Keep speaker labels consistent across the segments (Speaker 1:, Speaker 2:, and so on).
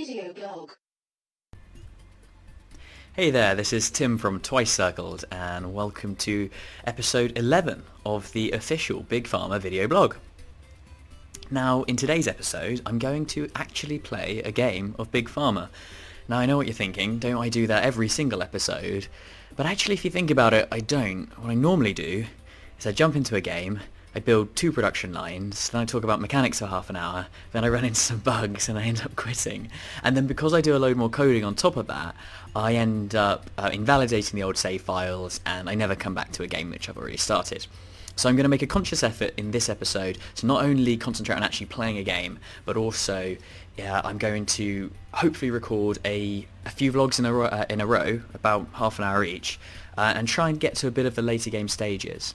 Speaker 1: video blog.
Speaker 2: Hey there, this is Tim from Twice Circled, and welcome to episode 11 of the official Big Pharma video blog. Now, in today's episode, I'm going to actually play a game of Big Pharma. Now, I know what you're thinking, don't I do that every single episode? But actually, if you think about it, I don't. What I normally do is I jump into a game, I build 2 production lines, then I talk about mechanics for half an hour, then I run into some bugs and I end up quitting. And then because I do a load more coding on top of that, I end up invalidating the old save files and I never come back to a game which I've already started. So I'm going to make a conscious effort in this episode to not only concentrate on actually playing a game, but also I'm going to hopefully record a few vlogs in a row, about half an hour each, and try and get to a bit of the later game stages.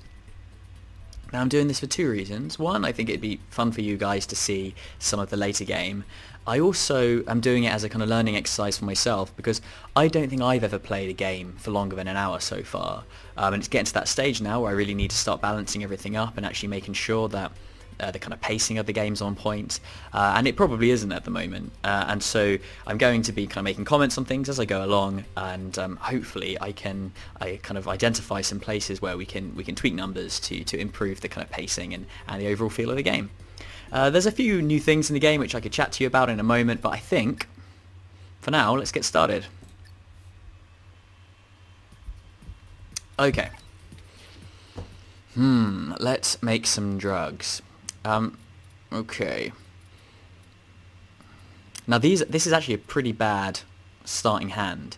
Speaker 2: Now I'm doing this for 2 reasons. One, I think it'd be fun for you guys to see some of the later game. I also am doing it as a kind of learning exercise for myself because I don't think I've ever played a game for longer than an hour so far. And it's getting to that stage now where I really need to start balancing everything up and actually making sure that the kind of pacing of the game's on point, and it probably isn't at the moment, and so I'm going to be kind of making comments on things as I go along, and hopefully I kind of identify some places where we can tweak numbers to improve the kind of pacing and the overall feel of the game. There's a few new things in the game which I could chat to you about in a moment, but I think for now let's get started. Okay. Let's make some drugs. Okay. Now this is actually a pretty bad starting hand.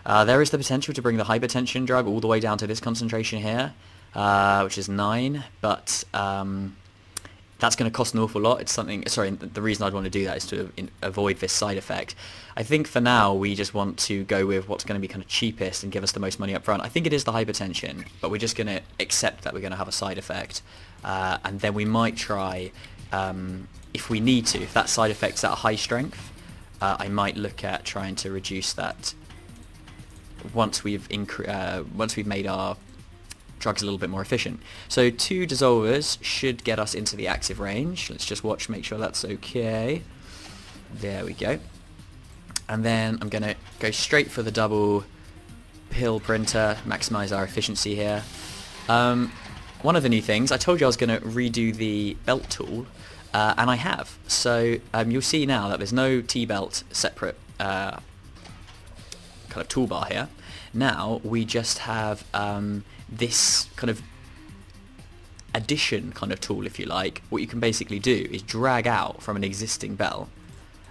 Speaker 2: There is the potential to bring the hypertension drug all the way down to this concentration here, which is 9, but that's going to cost an awful lot. It's something. Sorry, the reason I'd want to do that is to avoid this side effect. I think for now we just want to go with what's going to be kind of cheapest and give us the most money up front. I think it is the hypertension, but we're just going to accept that we're going to have a side effect, and then we might try, if we need to, if that side effect's at a high strength, I might look at trying to reduce that once we've made our drugs a little bit more efficient. So 2 dissolvers should get us into the active range. Let's just watch, make sure that's okay. There we go. And then I'm going to go straight for the double pill printer, maximize our efficiency here. One of the new things, I told you I was going to redo the belt tool, and I have. So you'll see now that there's no T-belt separate kind of toolbar here. Now we just have this kind of addition kind of tool, if you like. What you can basically do is drag out from an existing belt,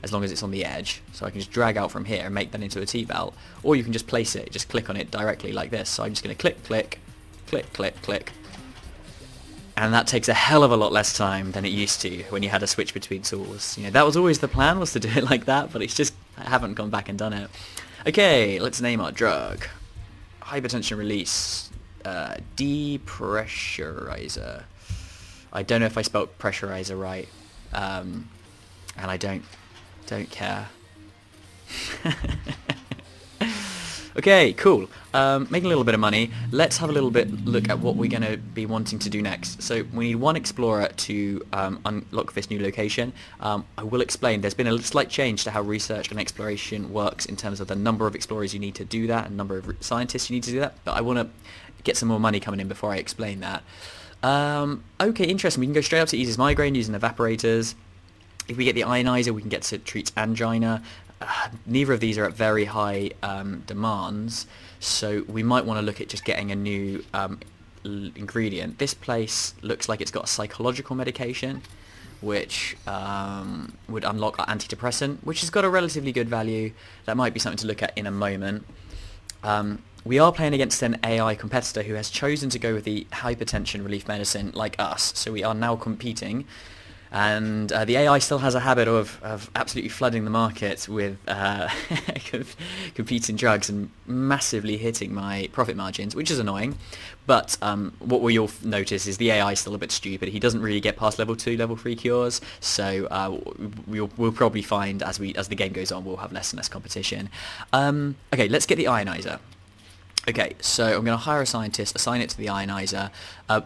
Speaker 2: as long as it's on the edge. So I can just drag out from here and make that into a T-belt, or you can just place it, just click on it directly like this. So I'm just going to click, click, click, click, click, and that takes a hell of a lot less time than it used to when you had to switch between tools. You know, that was always the plan, was to do it like that, but it's just, I haven't gone back and done it. Okay, let's name our drug. Hypertension release, depressurizer. I don't know if I spelled pressurizer right, and I don't care. Okay, cool. Making a little bit of money. Let's have a little bit look at what we're going to be wanting to do next. So we need 1 explorer to unlock this new location. I will explain. There's been a slight change to how research and exploration works in terms of the number of explorers you need to do that and number of scientists you need to do that. But I want to get some more money coming in before I explain that. Okay, interesting. We can go straight up to ease his migraine using evaporators. If we get the ionizer, we can get to treat angina. Neither of these are at very high demands, so we might want to look at just getting a new ingredient. This place looks like it's got a psychological medication, which would unlock our antidepressant, which has got a relatively good value. That might be something to look at in a moment. We are playing against an AI competitor who has chosen to go with the hypertension relief medicine like us, so we are now competing. And the AI still has a habit of absolutely flooding the market with competing drugs and massively hitting my profit margins, which is annoying. But what we'll notice is the AI is still a bit stupid. He doesn't really get past level 2, level 3 cures, so we'll probably find as the game goes on, we'll have less and less competition. Okay, let's get the ionizer. Okay, so I'm going to hire a scientist, assign it to the ionizer.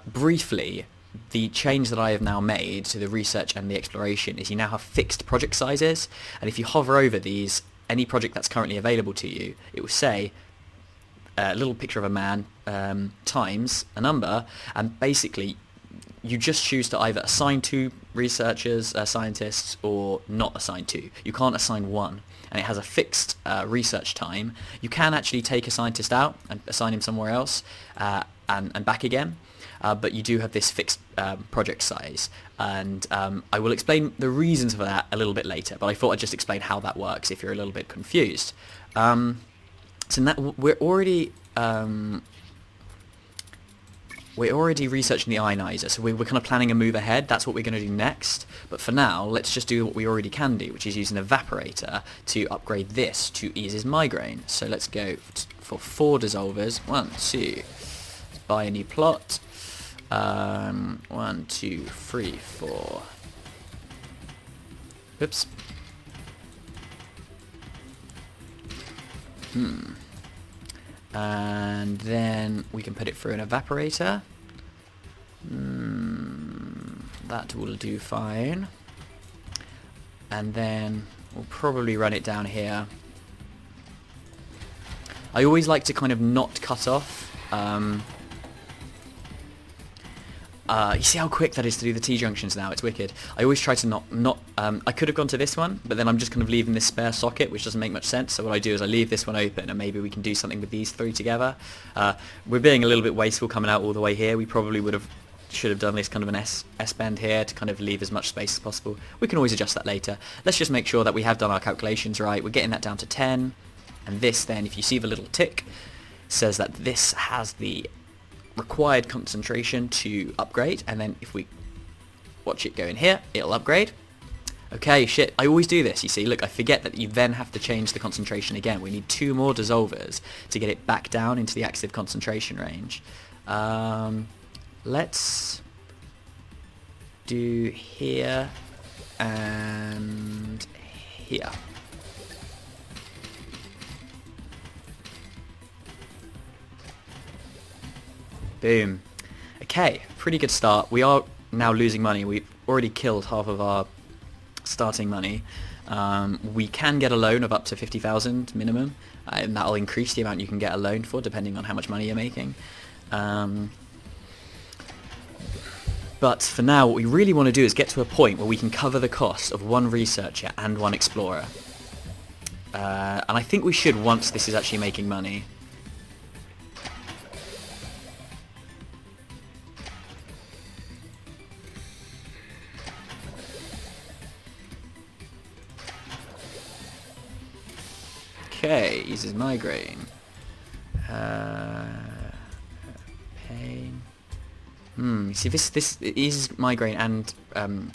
Speaker 2: Briefly, the change that I have now made to the research and the exploration is you now have fixed project sizes, and if you hover over these, any project that's currently available to you, it will say a little picture of a man times a number, and basically you just choose to either assign 2 researchers, scientists, or not assign 2. You can't assign 1, and it has a fixed research time. You can actually take a scientist out and assign him somewhere else and back again, but you do have this fixed project size, and I will explain the reasons for that a little bit later, but I thought I'd just explain how that works if you're a little bit confused. So now we're already researching the ionizer, so we're kind of planning a move ahead. That's what we're going to do next. But for now, let's just do what we already can do, which is use an evaporator to upgrade this to ease his migraine. So let's go for 4 dissolvers. 1, 2. Let's buy a new plot. 1, 2, 3, 4. Oops. And then we can put it through an evaporator. That will do fine. And then we'll probably run it down here. I always like to kind of not cut off. You see how quick that is to do the T-junctions now? It's wicked. I always try to not I could have gone to this one, but then I'm just kind of leaving this spare socket, which doesn't make much sense. So what I do is I leave this one open, and maybe we can do something with these 3 together. We're being a little bit wasteful coming out all the way here. We probably should have done this kind of an S-bend here to kind of leave as much space as possible. We can always adjust that later. Let's just make sure that we have done our calculations right. We're getting that down to 10, and this then, if you see the little tick, says that this has the required concentration to upgrade, and then if we watch it go in here, it'll upgrade. Okay, shit, I always do this, you see. Look, I forget that you then have to change the concentration again. We need 2 more dissolvers to get it back down into the active concentration range. Let's do here and here. Boom. Okay, pretty good start. We are now losing money. We've already killed half of our starting money. We can get a loan of up to 50,000 minimum, and that'll increase the amount you can get a loan for depending on how much money you're making. But for now, what we really want to do is get to a point where we can cover the cost of 1 researcher and 1 explorer. And I think we should once this is actually making money. Okay, eases migraine. Pain. You see, this eases migraine and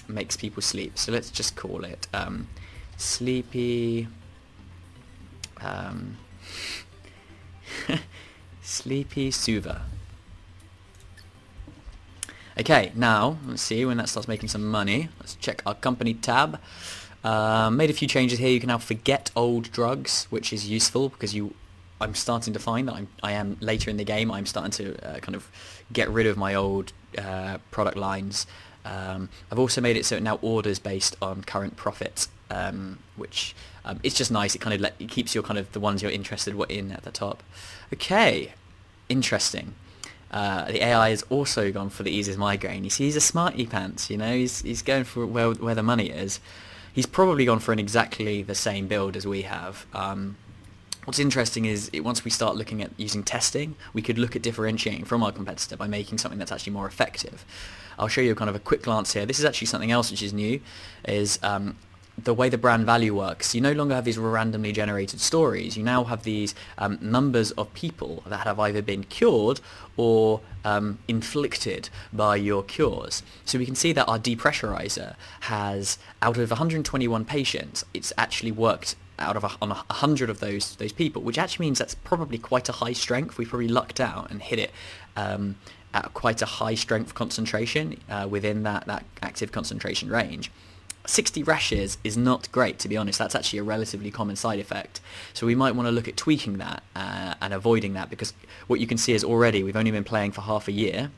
Speaker 2: makes people sleep. So let's just call it sleepy. Sleepy soother. Okay, now let's see when that starts making some money. Let's check our company tab. Made a few changes here. You can now forget old drugs, which is useful because I'm starting to find that I am later in the game. I'm starting to kind of get rid of my old product lines. I've also made it so it now orders based on current profit, which it's just nice. It kind of it keeps your kind of the ones you're interested in at the top. Okay, interesting. The AI has also gone for the eases migraine. You see, he's a smarty pants. You know, he's going for where the money is. He's probably gone for exactly the same build as we have. What's interesting is once we start looking at using testing, we could look at differentiating from our competitor by making something that's actually more effective. I'll show you kind of a quick glance here. This is actually something else which is new, is the way the brand value works. You no longer have these randomly generated stories. You now have these numbers of people that have either been cured or inflicted by your cures. So we can see that our depressurizer has, out of 121 patients, it's actually worked out of on 100 of those people, which actually means that's probably quite a high strength. We probably lucked out and hit it at quite a high strength concentration within that active concentration range. 60 rashes is not great, to be honest. That's actually a relatively common side effect. So we might want to look at tweaking that and avoiding that, because what you can see is already we've only been playing for half a year,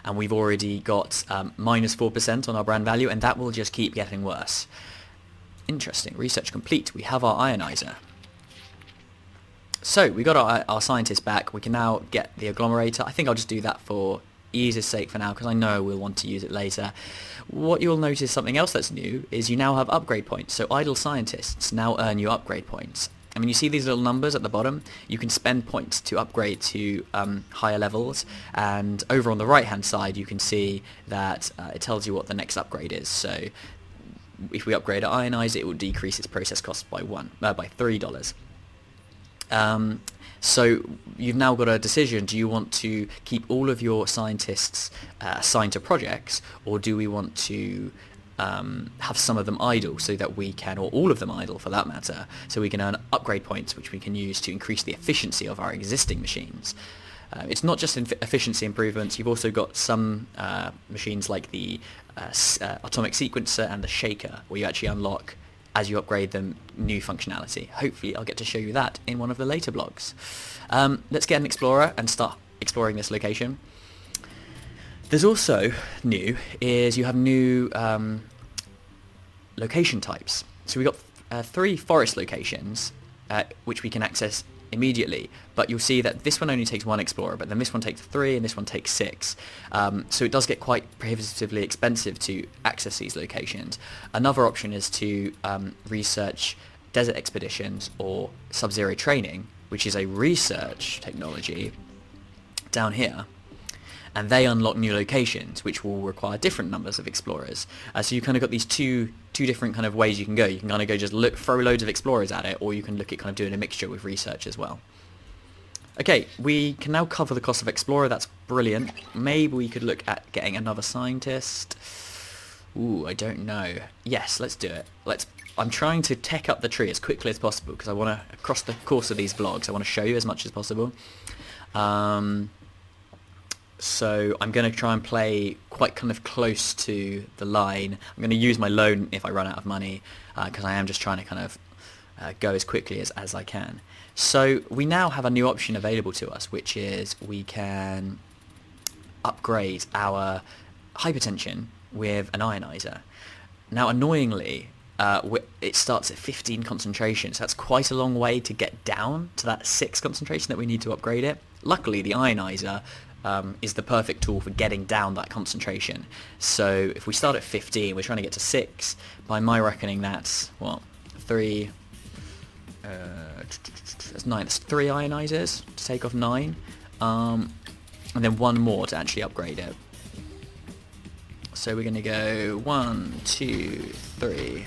Speaker 2: and we've already got minus 4% on our brand value, and that will just keep getting worse. Interesting. Research complete. We have our ionizer. So we got our scientist back. We can now get the agglomerator. I think I'll just do that for ease's sake for now, because I know we'll want to use it later. What you'll notice, something else that's new, is you now have upgrade points. So idle scientists now earn you upgrade points. I mean, you see these little numbers at the bottom? You can spend points to upgrade to higher levels, and over on the right hand side you can see that it tells you what the next upgrade is. So if we upgrade our ionizer, it will decrease its process cost by $3. So you've now got a decision. Do you want to keep all of your scientists assigned to projects, or do we want to have some of them idle so that we can, or all of them idle for that matter, so we can earn upgrade points which we can use to increase the efficiency of our existing machines. It's not just efficiency improvements. You've also got some machines like the atomic sequencer and the shaker, where you actually unlock, as you upgrade them, new functionality. Hopefully I'll get to show you that in one of the later blogs. Let's get an explorer and start exploring this location. There's also new, is you have new location types. So we've got 3 forest locations which we can access immediately, but you'll see that this one only takes 1 explorer, but then this one takes 3 and this one takes 6. So it does get quite prohibitively expensive to access these locations. Another option is to research desert expeditions or sub-zero training, which is a research technology down here, and they unlock new locations which will require different numbers of explorers. So you kind of got these two different kind of ways you can go. You can kind of go just throw loads of explorers at it, or you can look at kind of doing a mixture with research as well. Okay, we can now cover the cost of explorer. That's brilliant. Maybe we could look at getting another scientist. Ooh, I don't know. Yes, let's do it. I'm trying to tech up the tree as quickly as possible, because I want to, across the course of these vlogs, I want to show you as much as possible. So I'm going to try and play quite kind of close to the line. I'm going to use my loan if I run out of money, because I am just trying to kind of go as quickly as I can. So we now have a new option available to us, which is we can upgrade our hypertension with an ionizer. Now annoyingly, it starts at 15 concentration, so that's quite a long way to get down to that 6 concentration that we need to upgrade it. Luckily the ionizer is the perfect tool for getting down that concentration. So if we start at 15, we're trying to get to 6. By my reckoning, that's, what, 3, that's 9, that's 3 ionizers to take off 9, and then 1 more to actually upgrade it. So we're going to go 1, 2, 3.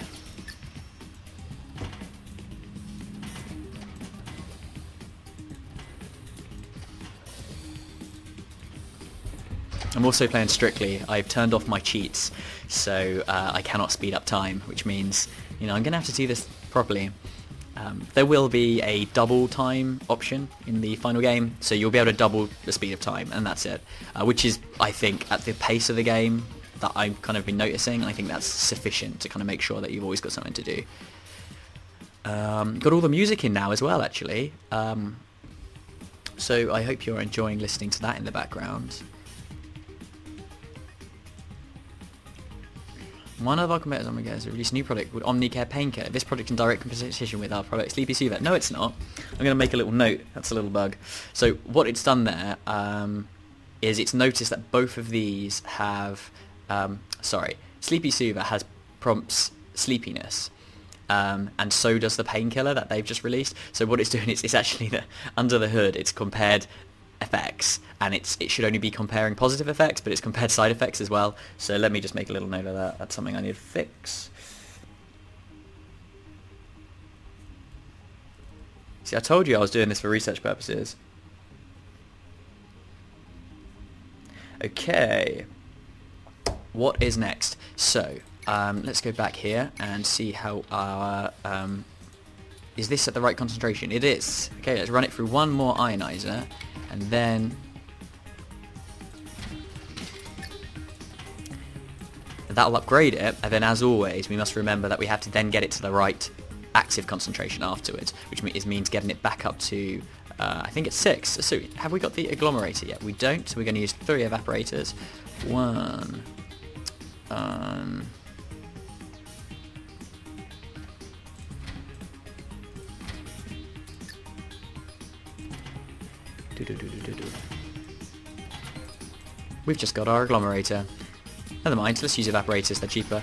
Speaker 2: I'm also playing strictly. I've turned off my cheats, so I cannot speed up time, which means, you know, I'm going to have to do this properly. There will be a double time option in the final game, so you'll be able to double the speed of time, and that's it. Which is, I think, at the pace of the game that I've kind of been noticing, I think that's sufficient to kind of make sure that you've always got something to do. Got all the music in now as well, actually. So I hope you're enjoying listening to that in the background. One of our competitors has released a new product called Omnicare Painkiller. This product in direct competition with our product Sleepy Soother. No, it's not. I'm going to make a little note. That's a little bug. So what it's done there is it's noticed that both of these have... Sleepy Soother has prompts sleepiness. And so does the painkiller that they've just released. So what it's doing is it's actually under the hood, it's compared effects, and it should only be comparing positive effects, but it's compared side effects as well. So let me just make a little note of that. That's something I need to fix. See, I told you I was doing this for research purposes. Okay, what is next? So let's go back here and see how our is this at the right concentration? It is. Okay, let's run it through one more ionizer, and then that'll upgrade it. And then, as always, we must remember that we have to then get it to the right active concentration afterwards, which means getting it back up to I think it's 6. So have we got the agglomerator yet? We don't, so we're going to use 3 evaporators. 1. We've just got our agglomerator. Never mind, let's use evaporators, they're cheaper.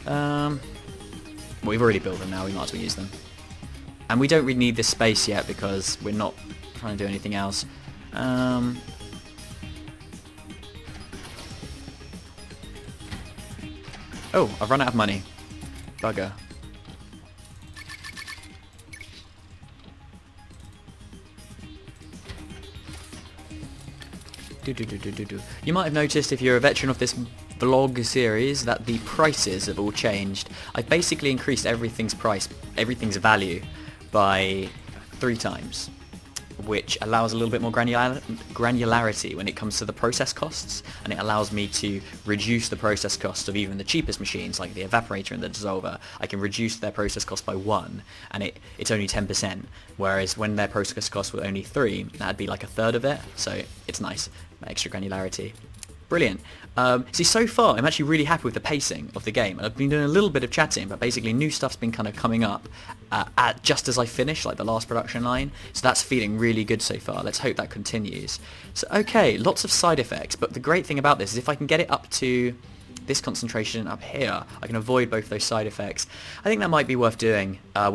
Speaker 2: Well, we've already built them now, we might as well use them. And we don't really need this space yet because we're not trying to do anything else. Oh, I've run out of money. Bugger. You might have noticed if you're a veteran of this vlog series that the prices have all changed. I've basically increased everything's price, everything's value by 3 times, which allows a little bit more granularity when it comes to the process costs, and it allows me to reduce the process cost of even the cheapest machines like the evaporator and the dissolver. I can reduce their process cost by 1 and it's only 10%, whereas when their process costs were only 3, that'd be like a third of it, so it's nice, extra granularity. Brilliant. See, so far I'm actually really happy with the pacing of the game, and I've been doing a little bit of chatting, but basically new stuff's been kind of coming up just as I finish, like the last production line, so that's feeling really good so far. Let's hope that continues. So okay, lots of side effects, but the great thing about this is if I can get it up to this concentration up here, I can avoid both those side effects. I think that might be worth doing. I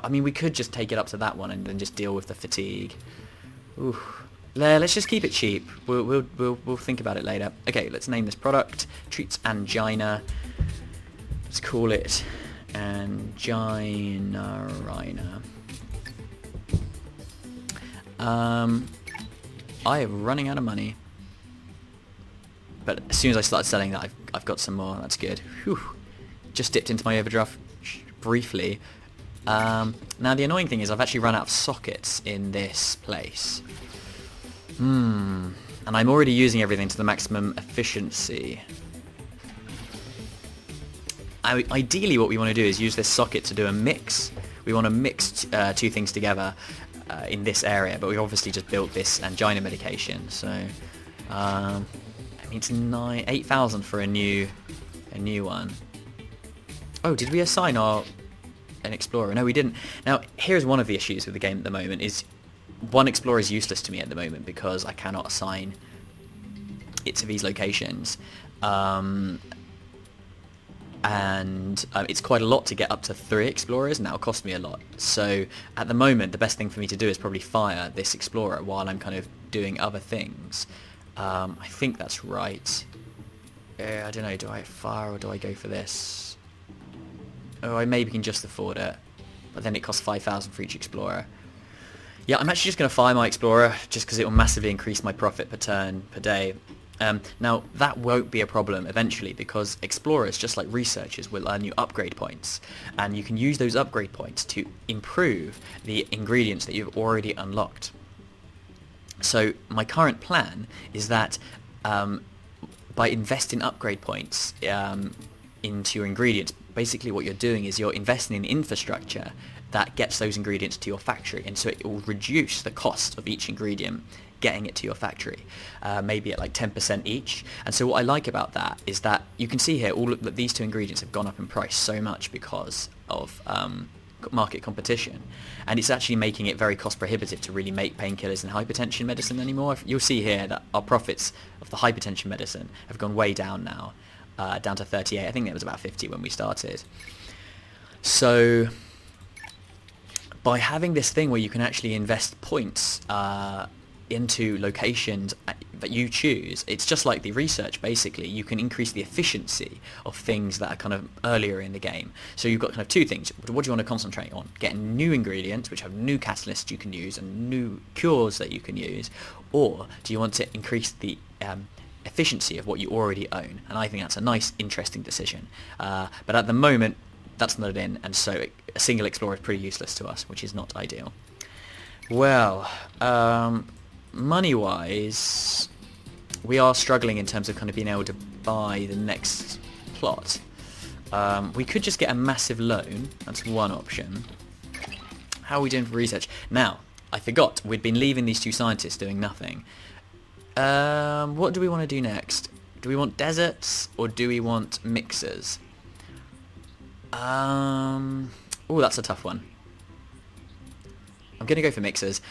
Speaker 2: mean, we could just take it up to that one and then just deal with the fatigue. Ooh. Let's just keep it cheap. We'll think about it later. Okay, let's name this product. Treats angina. Let's call it Angina Rhina. I am running out of money. But as soon as I start selling that, I've got some more. That's good. Whew. Just dipped into my overdraft briefly. Now the annoying thing is I've actually run out of sockets in this place. And I'm already using everything to the maximum efficiency. Ideally what we want to do is use this socket to do a mix. We want to mix 2 things together in this area, but we've obviously just built this angina medication, so I mean it's 8,000 for a new one. Oh, did we assign an explorer? No, we didn't. Now here's one of the issues with the game at the moment is one explorer is useless to me at the moment because I cannot assign it to these locations. It's quite a lot to get up to 3 explorers, and that'll cost me a lot. So at the moment the best thing for me to do is probably fire this explorer while I'm kind of doing other things. I think that's right. I don't know, do I fire or do I go for this? Oh, I maybe can just afford it, but then it costs 5,000 for each explorer. Yeah, I'm actually just going to fire my explorer just because it will massively increase my profit per turn per day. Now that won't be a problem eventually because explorers, just like researchers, will earn you upgrade points, and you can use those upgrade points to improve the ingredients that you've already unlocked. So my current plan is that by investing upgrade points into your ingredients, basically what you're doing is you're investing in infrastructure that gets those ingredients to your factory, and so it will reduce the cost of each ingredient getting it to your factory, maybe at like 10% each. And so what I like about that is that you can see here that these 2 ingredients have gone up in price so much because of market competition, and it's actually making it very cost prohibitive to really make painkillers and hypertension medicine anymore. You'll see here that our profits of the hypertension medicine have gone way down now, down to 38. I think it was about 50 when we started. So by having this thing where you can actually invest points into locations that you choose, it's just like the research basically. You can increase the efficiency of things that are kind of earlier in the game. So you've got kind of 2 things. What do you want to concentrate on? Getting new ingredients which have new catalysts you can use and new cures that you can use, or do you want to increase the efficiency of what you already own? And I think that's a nice, interesting decision. But at the moment, that's not in, and so a single explorer is pretty useless to us, which is not ideal. Well, money-wise, we are struggling in terms of kind of being able to buy the next plot. We could just get a massive loan. That's one option. How are we doing for research? Now, I forgot, we'd been leaving these 2 scientists doing nothing. What do we want to do next? Do we want deserts or do we want mixers? Oh, that's a tough one. I'm going to go for mixers.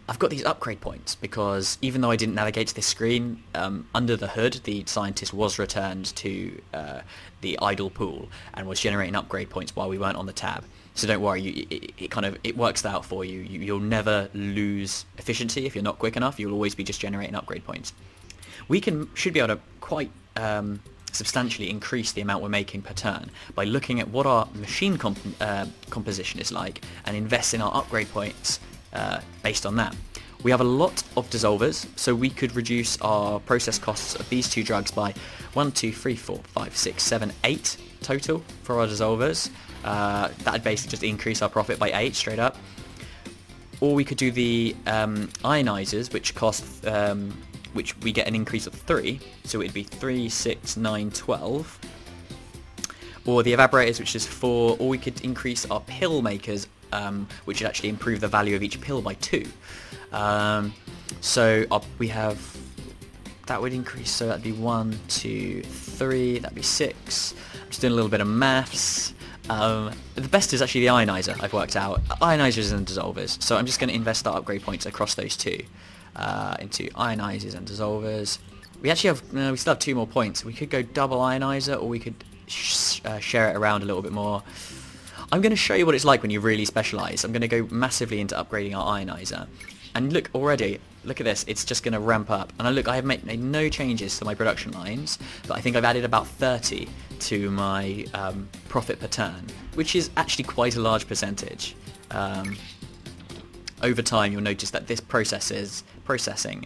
Speaker 2: I've got these upgrade points because even though I didn't navigate to this screen, under the hood the scientist was returned to the idle pool and was generating upgrade points while we weren't on the tab. So don't worry, it works out for you. You'll never lose efficiency if you're not quick enough. You'll always be just generating upgrade points. We should be able to quite substantially increase the amount we're making per turn by looking at what our machine composition is like and invest in our upgrade points based on that. We have a lot of dissolvers, so we could reduce our process costs of these two drugs by 1, 2, 3, 4, 5, 6, 7, 8 total for our dissolvers. That'd basically just increase our profit by 8 straight up. Or we could do the ionizers, which cost which we get an increase of 3, so it'd be 3, 6, 9, 12. Or the evaporators, which is 4, or we could increase our pill makers, which would actually improve the value of each pill by 2. We have, that would increase, so that'd be 1, 2, 3, that'd be 6. I'm just doing a little bit of maths. The best is actually the ionizer, I've worked out. Ionizers and dissolvers, so I'm just going to invest our upgrade points across those two. Into ionizers and dissolvers. We actually have, we still have 2 more points. We could go double ionizer, or we could share it around a little bit more. I'm going to show you what it's like when you really specialise. I'm going to go massively into upgrading our ionizer. And look, already, look at this, it's just going to ramp up. And I have made no changes to my production lines, but I think I've added about 30 to my profit per turn, which is actually quite a large percentage. Over time, you'll notice that this processing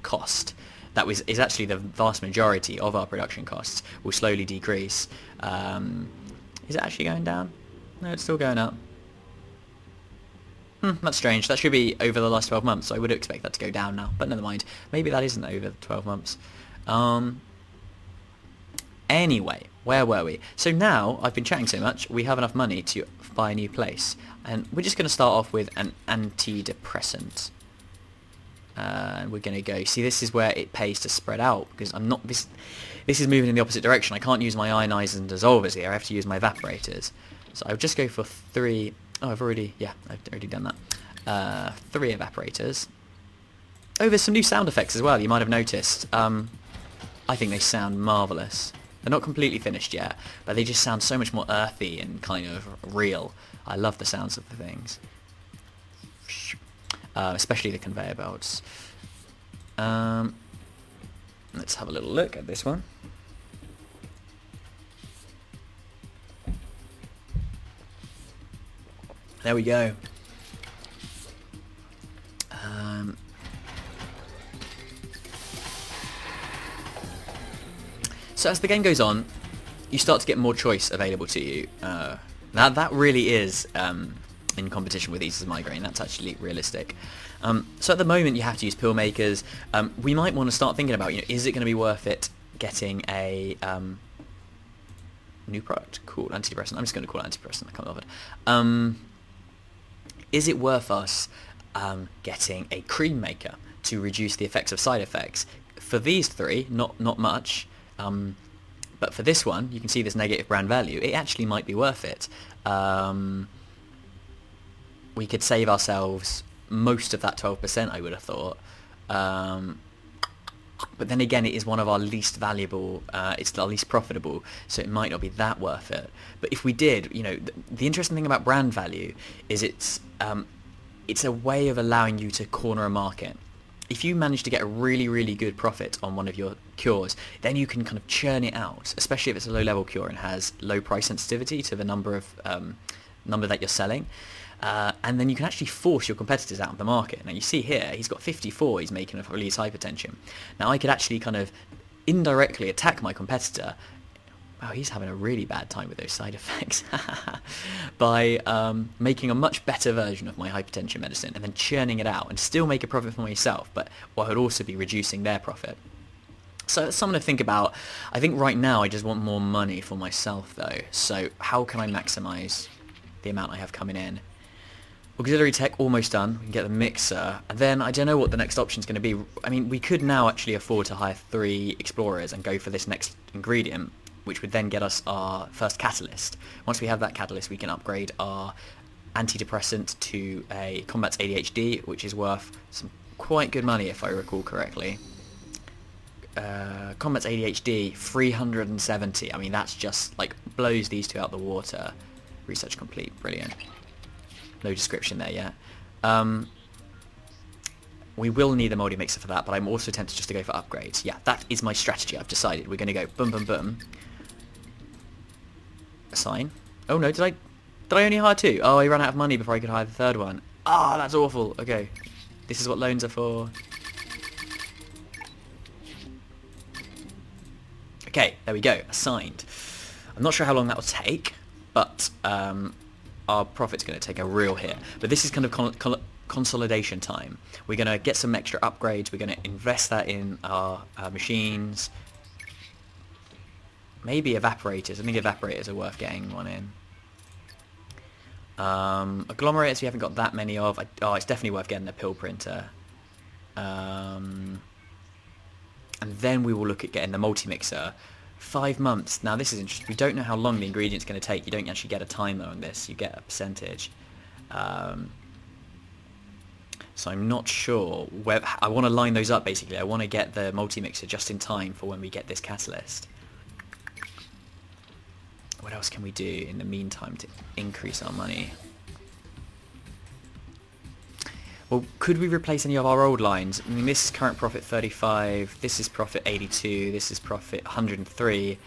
Speaker 2: cost, that is actually the vast majority of our production costs, will slowly decrease. Is it actually going down? No, it's still going up. That's strange. That should be over the last 12 months, so I would expect that to go down now. But never mind. Maybe that isn't over the 12 months. Anyway, where were we? So now, I've been chatting so much, we have enough money to buy a new place. And we're just going to start off with an antidepressant. And we're going to go, see, this is where it pays to spread out, because I'm not, this is moving in the opposite direction. I can't use my ionizers and dissolvers here, I have to use my evaporators. So I'll just go for 3, I've already done that. 3 evaporators. Oh, there's some new sound effects as well, you might have noticed. I think they sound marvellous. They're not completely finished yet, but they just sound so much more earthy and kind of real. I love the sounds of the things. Especially the conveyor belts. Let's have a little look at this one. There we go. So as the game goes on, you start to get more choice available to you. Now that really is in competition with Ease's Migraine. That's actually realistic. So at the moment you have to use pill makers. We might want to start thinking about, is it going to be worth it getting a new product called antidepressant? I'm just going to call it antidepressant. I can't help it. Is it worth us getting a cream maker to reduce the effects of side effects? For these 3, not much. But for this one, you can see this negative brand value. It actually might be worth it. We could save ourselves most of that 12%, I would have thought. But then again, it is one of our least valuable, it's our least profitable, so it might not be that worth it. But if we did, the interesting thing about brand value is it's a way of allowing you to corner a market. If you manage to get a really, really good profit on one of your cures, then you can kind of churn it out, especially if it's a low-level cure and has low price sensitivity to the number that you're selling. And then you can actually force your competitors out of the market. Now you see here, he's got 54, he's making a release hypertension. Now I could actually kind of indirectly attack my competitor. Wow, he's having a really bad time with those side effects. By making a much better version of my hypertension medicine and then churning it out and still make a profit for myself, but I would also be reducing their profit. So that's something to think about. I think right now I just want more money for myself though. So how can I maximize the amount I have coming in? Auxiliary tech almost done. We can get the mixer, and then I don't know what the next option is going to be. I mean, we could now actually afford to hire 3 explorers and go for this next ingredient, which would then get us our first catalyst. Once we have that catalyst, we can upgrade our antidepressant to a combats ADHD, which is worth some quite good money if I recall correctly. Combats ADHD 370. I mean, that's just like blows these two out the water. Research complete. Brilliant. No description there yet. We will need a multi mixer for that, but I'm also tempted just to go for upgrades. Yeah, that is my strategy. I've decided we're going to go boom, boom, boom. Assign. Oh no, did I only hire 2? Oh, I ran out of money before I could hire the 3rd one. Ah, that's awful. Okay, this is what loans are for. Okay, there we go. Assigned. I'm not sure how long that will take, but our profit's going to take a real hit. But this is kind of consolidation time. We're going to get some extra upgrades. We're going to invest that in our machines. Maybe evaporators. I think evaporators are worth getting one in. Agglomerators we haven't got that many of. Oh, it's definitely worth getting a pill printer. And then we will look at getting the multi-mixer. 5 months. Now this is interesting. We don't know how long the ingredient's going to take. You don't actually get a timer on this. You get a percentage. So I'm not sure where. I want to line those up basically. I want to get the multi-mixer just in time for when we get this catalyst. What else can we do in the meantime to increase our money? Well, could we replace any of our old lines? I mean, this is current profit 35, this is profit 82, this is profit 103.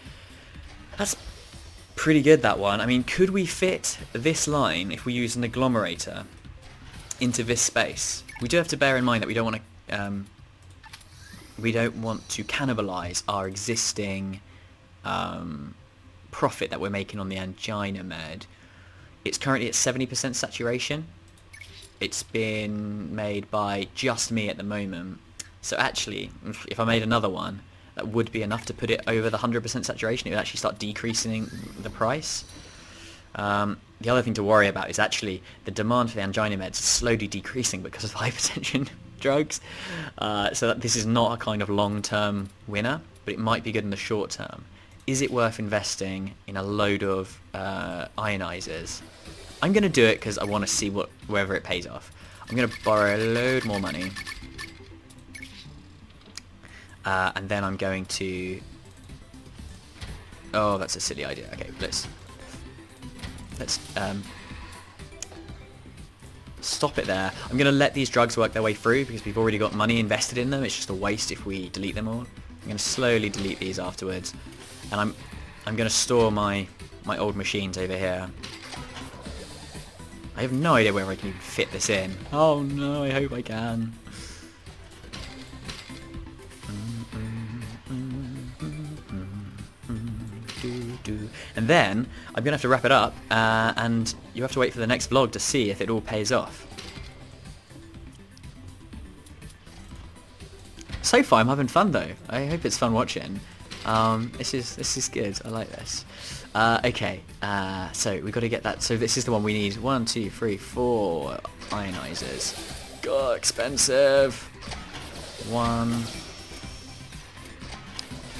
Speaker 2: That's pretty good, that one. I mean, could we fit this line, if we use an agglomerator, into this space? We do have to bear in mind that we don't want to cannibalize our existing profit that we're making on the angina med. It's currently at 70% saturation. It's been made by just me at the moment. So actually, if I made another one, that would be enough to put it over the 100% saturation. It would actually start decreasing the price. The other thing to worry about is actually the demand for the angina meds is slowly decreasing because of hypertension drugs. So that this is not a kind of long-term winner, but it might be good in the short term. Is it worth investing in a load of ionizers? I'm going to do it because I want to see whether it pays off. I'm going to borrow a load more money. And then I'm going to... Oh, that's a silly idea. Okay, let's stop it there. I'm going to let these drugs work their way through because we've already got money invested in them. It's just a waste if we delete them all. I'm going to slowly delete these afterwards. And I'm going to store my old machines over here. I have no idea whether I can even fit this in. Oh no, I hope I can. And then I'm going to have to wrap it up, and you have to wait for the next vlog to see if it all pays off. So far I'm having fun though. I hope it's fun watching. This is good. I like this. Okay, so we've got to get that. So this is the one we need. 1, 2, 3, 4 ionizers. God, expensive. 1,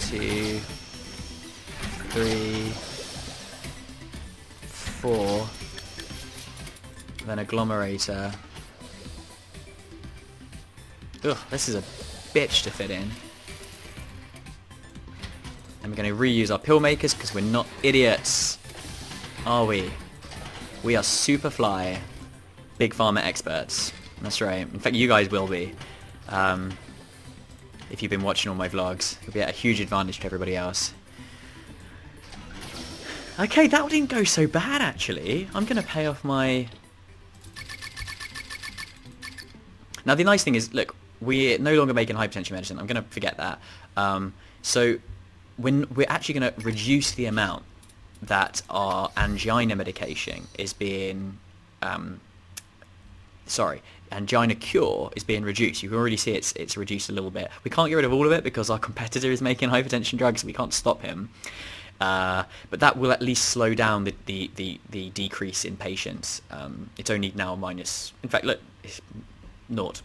Speaker 2: 2, 3, 4. Then agglomerator. Ugh, this is a bitch to fit in. And we're going to reuse our pill makers because we're not idiots, are we? We are super fly Big Pharma experts. That's right. In fact, you guys will be. If you've been watching all my vlogs, you'll be at a huge advantage to everybody else. Okay, that didn't go so bad actually. I'm going to pay off my... Now the nice thing is, look, we're no longer making hypertension medicine. I'm going to forget that. So when we're actually going to reduce the amount that our angina medication is being, angina cure is being reduced. You can already see it's reduced a little bit. We can't get rid of all of it because our competitor is making hypertension drugs, so we can't stop him. But that will at least slow down the decrease in patients. It's only now minus, in fact, look, it's naught.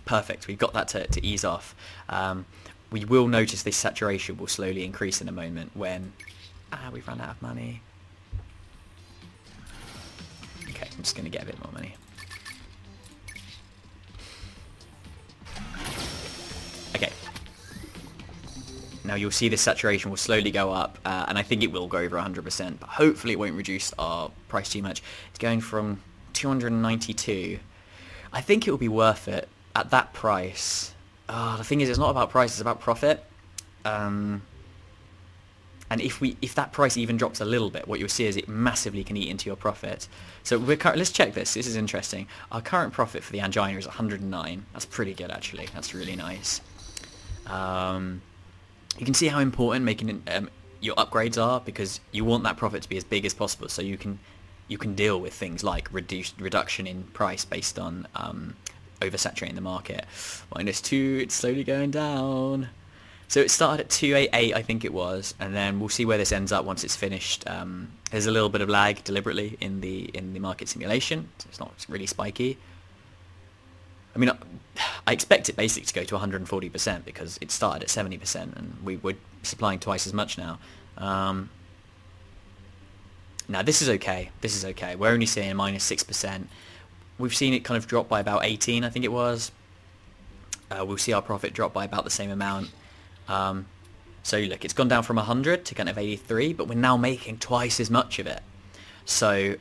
Speaker 2: Perfect, we've got that to ease off. We will notice this saturation will slowly increase in a moment when we've run out of money. Okay, I'm just going to get a bit more money. Okay. Now you'll see this saturation will slowly go up, and I think it will go over 100%, but hopefully it won't reduce our price too much. It's going from 292. I think it will be worth it at that price. The thing is, it's not about price, it's about profit. And if that price even drops a little bit, what you'll see is it massively can eat into your profit. So let's check this. This is interesting. Our current profit for the angina is 109. That's pretty good, actually. That's really nice. You can see how important making your upgrades are, because you want that profit to be as big as possible, so you can deal with things like reduction in price based on oversaturating the market. -2, it's slowly going down. So it started at 288, I think it was, and then we'll see where this ends up once it's finished. There's a little bit of lag deliberately in the market simulation, so it's not really spiky. I mean, I expect it basically to go to 140% because it started at 70%, and we're supplying twice as much now. Now this is okay. This is okay. We're only seeing -6%. We've seen it kind of drop by about 18, I think it was. We'll see our profit drop by about the same amount. So look, it's gone down from 100 to kind of 83, but we're now making twice as much of it. So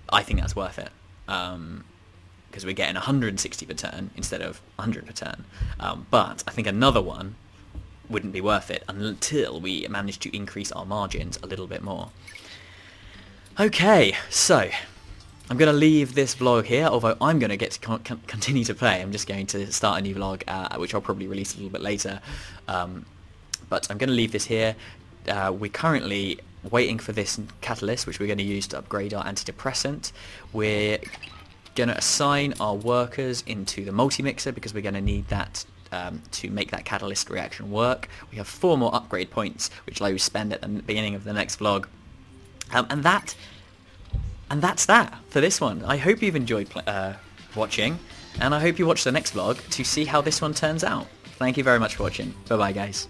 Speaker 2: I think that's worth it, because we're getting 160 per turn instead of 100 per turn. But I think another one wouldn't be worth it until we manage to increase our margins a little bit more. Okay, so I'm going to leave this vlog here, although I'm going to get to continue to play. I'm just going to start a new vlog, which I'll probably release a little bit later. But I'm going to leave this here. We're currently waiting for this catalyst, which we're going to use to upgrade our antidepressant. We're going to assign our workers into the multi-mixer, because we're going to need that to make that catalyst reaction work. We have 4 more upgrade points, which I will spend at the beginning of the next vlog. And that's that for this one. I hope you've enjoyed watching, and I hope you watch the next vlog to see how this one turns out. Thank you very much for watching. Bye bye, guys.